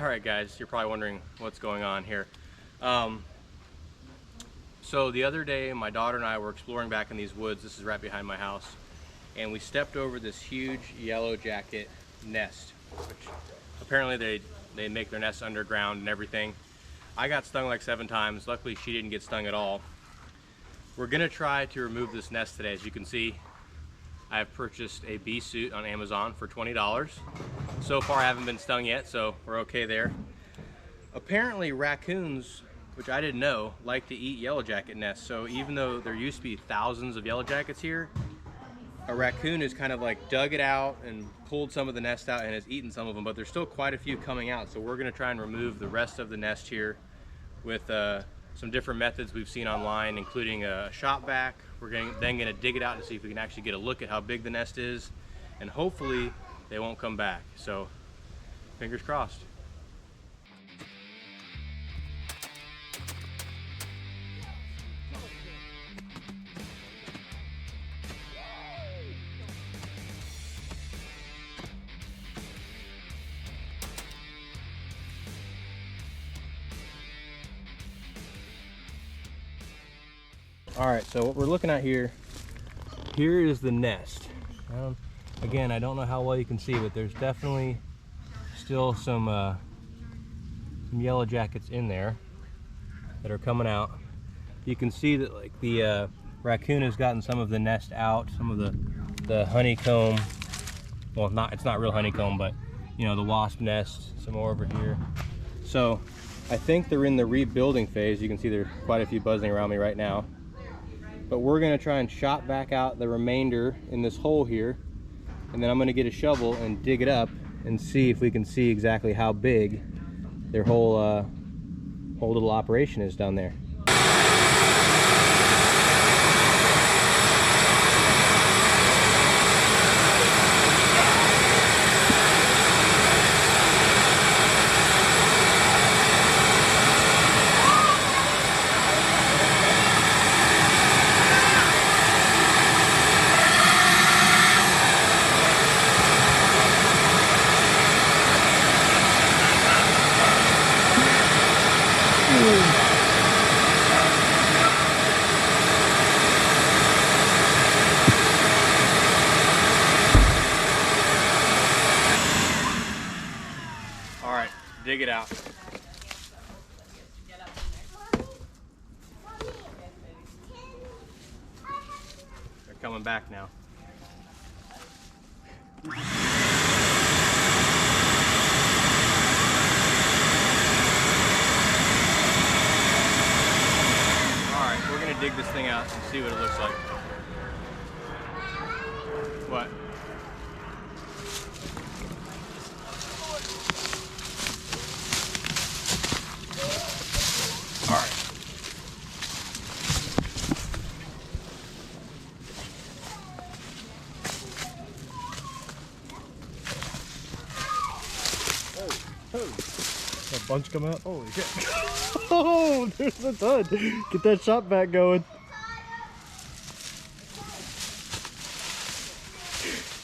Alright guys, you're probably wondering what's going on here. So the other day my daughter and I were exploring back in these woods. This is right behind my house, and we stepped over this huge yellow jacket nest, which apparently they make their nests underground and everything. I got stung like 7 times. Luckily she didn't get stung at all. We're gonna try to remove this nest today. As you can see, I have purchased a bee suit on Amazon for $20. So far I haven't been stung yet, so we're okay there. Apparently raccoons, which I didn't know, like to eat yellow jacket nests. So even though there used to be thousands of yellow jackets here, a raccoon has kind of like dug it out and pulled some of the nest out and has eaten some of them, but there's still quite a few coming out. So we're gonna try and remove the rest of the nest here with some different methods we've seen online, including a shop vac. We're then gonna dig it out to see if we can actually get a look at how big the nest is, and hopefully they won't come back. So fingers crossed. All right, so what we're looking at here is the nest. Again, I don't know how well you can see, but there's definitely still some yellow jackets in there that are coming out. You can see that like the raccoon has gotten some of the nest out, some of the honeycomb. Well, it's not real honeycomb, but you know, the wasp nest, some more over here. So I think they're in the rebuilding phase. You can see there's quite a few buzzing around me right now. But we're gonna try and chop back out the remainder in this hole here, and then I'm gonna get a shovel and dig it up and see if we can see exactly how big their whole little operation is down there. All right, dig it out. They're coming back now. Dig this thing out and see what it looks like. What? All right. A bunch come out. Holy shit. Oh, there's a ton. Get that shop vac going.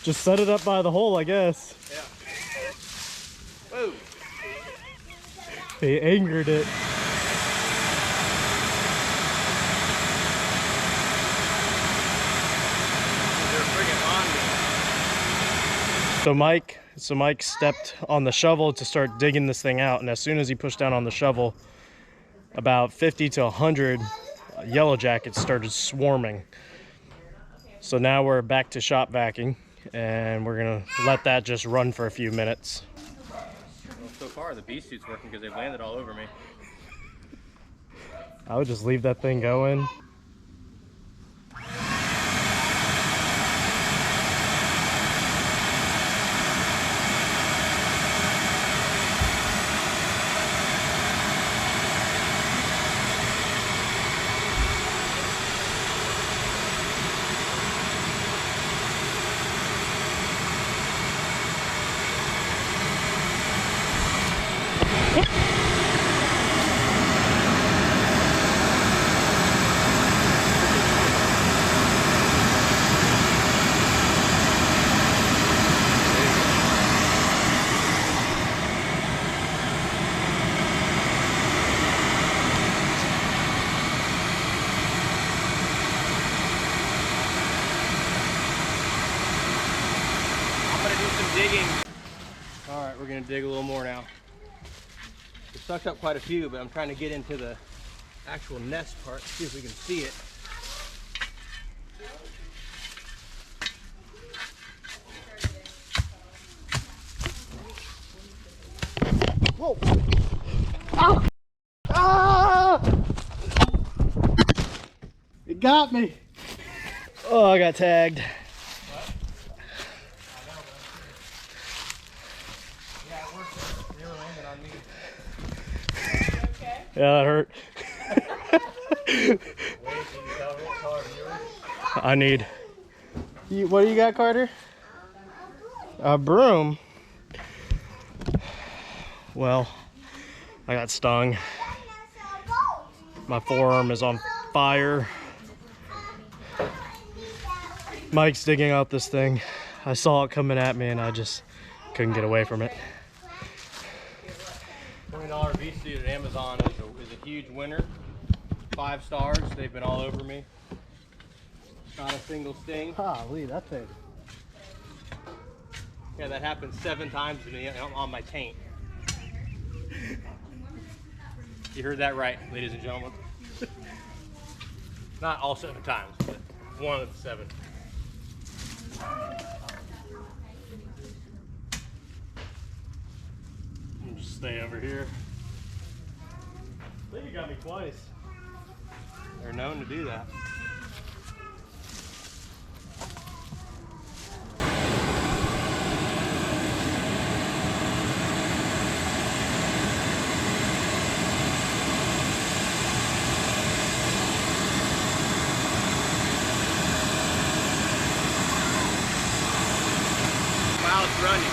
Just set it up by the hole, I guess. Yeah. Whoa. They angered it. They're friggin' on me. So Mike stepped on the shovel to start digging this thing out, and as soon as he pushed down on the shovel, about 50 to 100 yellow jackets started swarming. So now we're back to shop vacuuming, and we're gonna let that just run for a few minutes. Well, so far the bee suit's working because they've landed all over me. I would just leave that thing going. gonna dig a little more now. We sucked up quite a few, but I'm trying to get into the actual nest part, see if we can see it. Whoa! Ow! Ah! It got me. Oh, I got tagged. What? Yeah, it worked. They were landing on me. You okay? Yeah, that hurt. Wait, can you tell our viewers? I need. What do you got, Carter? A broom. Well, I got stung. My forearm is on fire. Mike's digging out this thing. I saw it coming at me and I just couldn't get away from it. $20 beast suit at Amazon is a huge winner. 5 stars. They've been all over me. Not a single sting. Holy, that thing. Yeah, that happened 7 times to me on my taint. You heard that right, ladies and gentlemen. Not all 7 times, but one of the 7. I'll just stay over here. I think you got me twice. They're known to do that. Wow, it's running.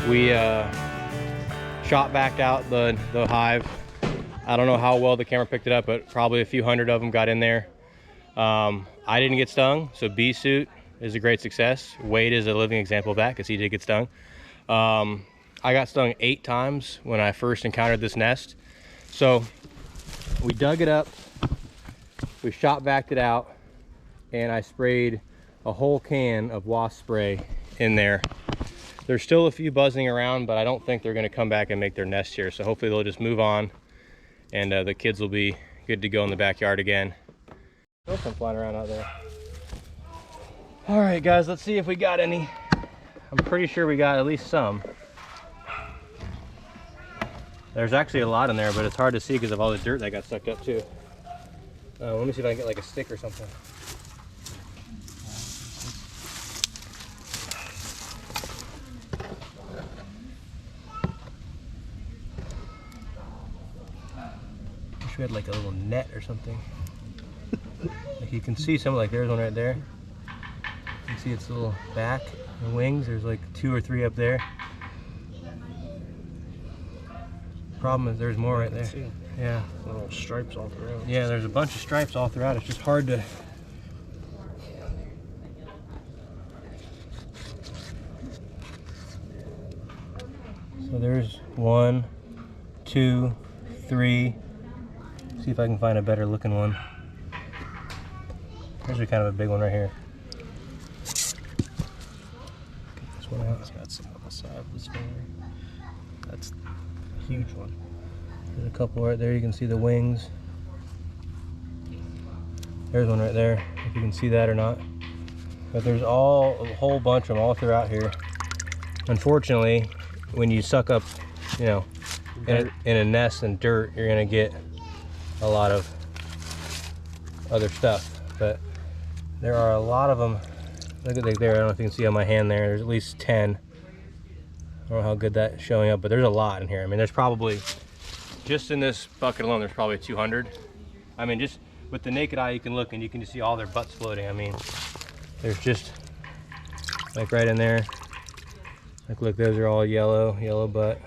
We shot back out the hive. I don't know how well the camera picked it up, but probably a few hundred of them got in there. I didn't get stung, so bee suit is a great success. Wade is a living example of that because he did get stung. I got stung 8 times when I first encountered this nest. So we dug it up, we shot backed it out, and I sprayed a whole can of wasp spray in there. There's still a few buzzing around, but I don't think they're going to come back and make their nest here. So hopefully they'll just move on, and the kids will be good to go in the backyard again. Still some flying around out there. All right, guys, let's see if we got any. I'm pretty sure we got at least some. There's actually a lot in there, but it's hard to see because of all the dirt that got sucked up too. Let me see if I can get like a stick or something. We had like a little net or something. Like you can see some, like there's one right there. You can see its little back and wings. There's like 2 or 3 up there. Problem is there's more right there. Yeah. Little stripes all throughout. Yeah, there's a bunch of stripes all throughout. It's just hard to. So there's 1, 2, 3. See if I can find a better looking one. There's kind of a big one right here. Get this one out. got some on the side of this finger. That's a huge one. There's a couple right there. You can see the wings. There's one right there, if you can see that or not. But there's a whole bunch of them all throughout here. Unfortunately, when you suck up, you know, in a nest and dirt, you're gonna get a lot of other stuff. But there are a lot of them. Look at there. I don't know if you can see on my hand there. There's at least 10. I don't know how good that's showing up, but there's a lot in here. I mean, there's probably, just in this bucket alone, there's probably 200. I mean, just with the naked eye, you can look and you can just see all their butts floating. I mean, there's just, like right in there. Like, look, those are all yellow butt.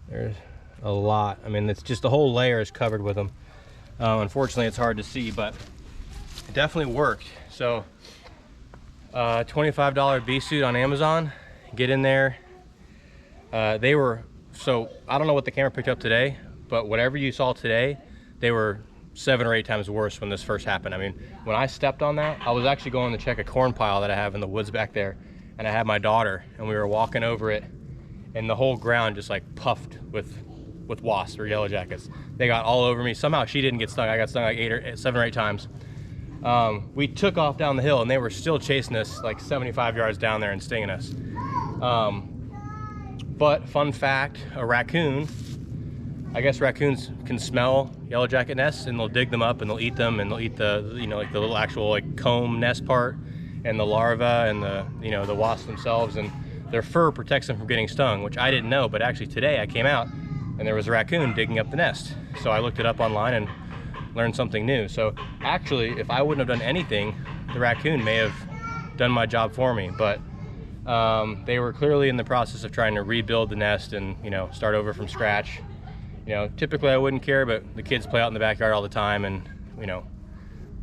There's a lot. I mean, it's just the whole layer is covered with them. Unfortunately, it's hard to see, but it definitely worked. So, $25 bee suit on Amazon. Get in there. They were, so I don't know what the camera picked up today, but whatever you saw today, they were 7 or 8 times worse when this first happened. I mean, when I stepped on that, I was actually going to check a corn pile that I have in the woods back there, and I had my daughter, and we were walking over it, and the whole ground just like puffed with wasps or yellow jackets. They got all over me. Somehow she didn't get stung. I got stung like 7 or 8 times. We took off down the hill, and they were still chasing us like 75 yards down there and stinging us. But fun fact, a raccoon, I guess raccoons can smell yellow jacket nests, and they'll dig them up and they'll eat them, and they'll eat the, you know, like the little actual like comb nest part and the larva and the, you know, the wasps themselves, and their fur protects them from getting stung, which I didn't know. But actually today I came out and there was a raccoon digging up the nest. So I looked it up online and learned something new. So actually, if I wouldn't have done anything, the raccoon may have done my job for me. But they were clearly in the process of trying to rebuild the nest and, you know, start over from scratch. You know, typically I wouldn't care, but the kids play out in the backyard all the time, and, you know,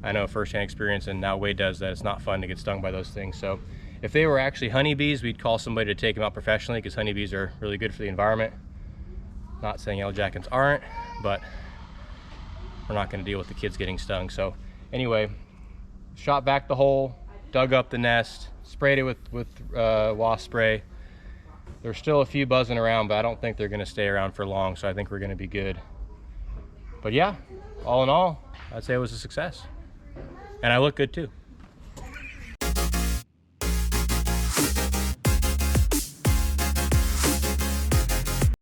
I know firsthand experience, and now Wade does, that it's not fun to get stung by those things. So if they were actually honeybees, we'd call somebody to take them out professionally, because honeybees are really good for the environment. Not saying yellow jackets aren't, but we're not going to deal with the kids getting stung. So anyway, shot back the hole, dug up the nest, sprayed it with wasp spray. There's still a few buzzing around, but I don't think they're going to stay around for long, so I think we're going to be good. But yeah, all in all, I'd say it was a success. And I look good too.